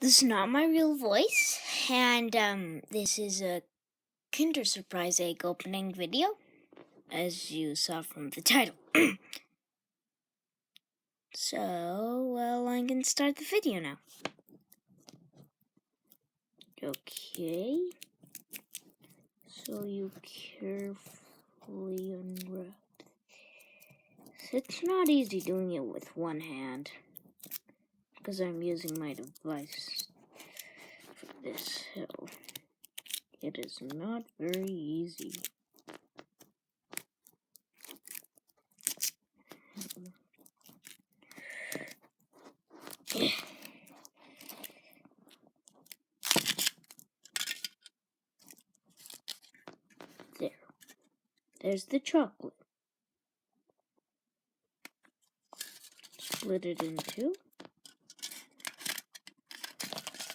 This is not my real voice, and this is a Kinder Surprise egg opening video, as you saw from the title. So, well, I can start the video now. Okay. So you carefully unwrap. It's not easy doing it with one hand, because I'm using my device for this, so it is not very easy. There's the chocolate. Split it in two.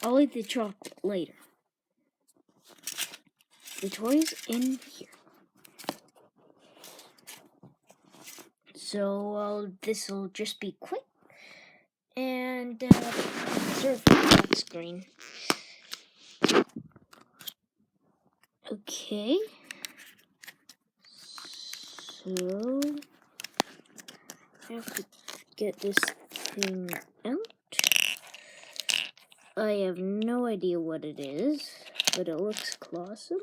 I'll eat the chocolate later. The toy's in here. So this'll just be quick. And sort of black screen. Okay. So I have to get this thing out. I have no idea what it is, but it looks awesome.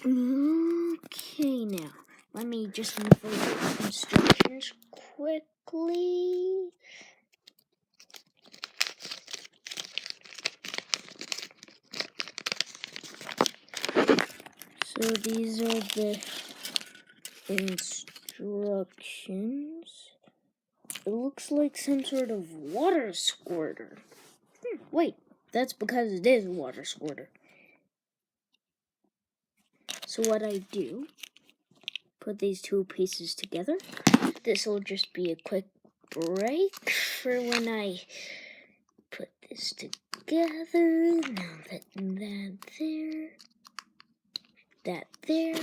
Okay, now let me just unfold the instructions quickly. So these are the instructions. It looks like some sort of water squirter. Wait, that's because it is a water squirter. So what I do, put these two pieces together. This will just be a quick break for when I put this together. Now that there, that there,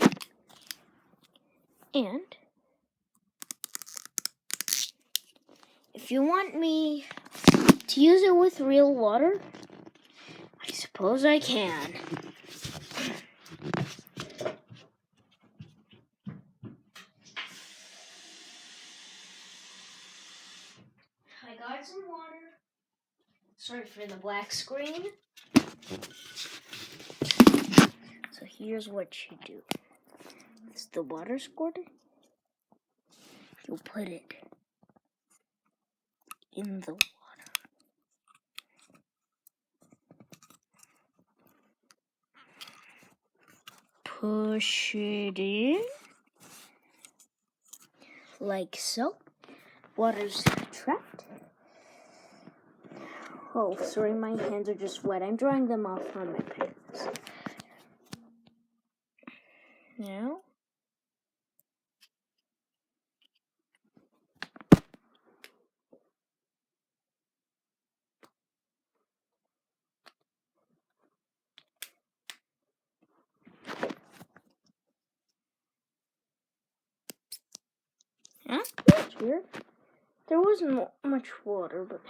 and if you want me to use it with real water, I suppose I can. I got some water. Sorry for the black screen. So here's what you do. It's the water squirter. You'll put it in the water. Push it in. Like so. Water's trapped. Oh, sorry, my hands are just wet. I'm drying them off on my pants. Now, huh? That's weird. There wasn't much water, but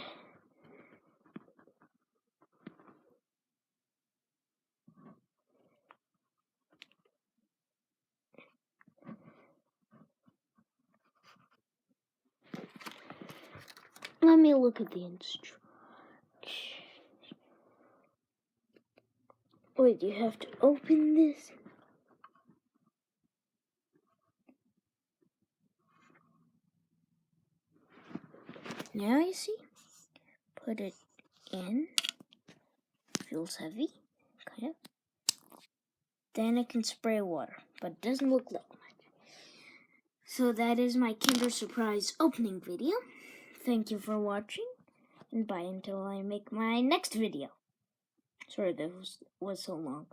let me look at the instructions. Wait, you have to open this? Now you see? Put it in. Feels heavy, kind of. Then it can spray water, but it doesn't look like much. So that is my Kinder Surprise opening video. Thank you for watching, and bye until I make my next video. Sorry that was so long.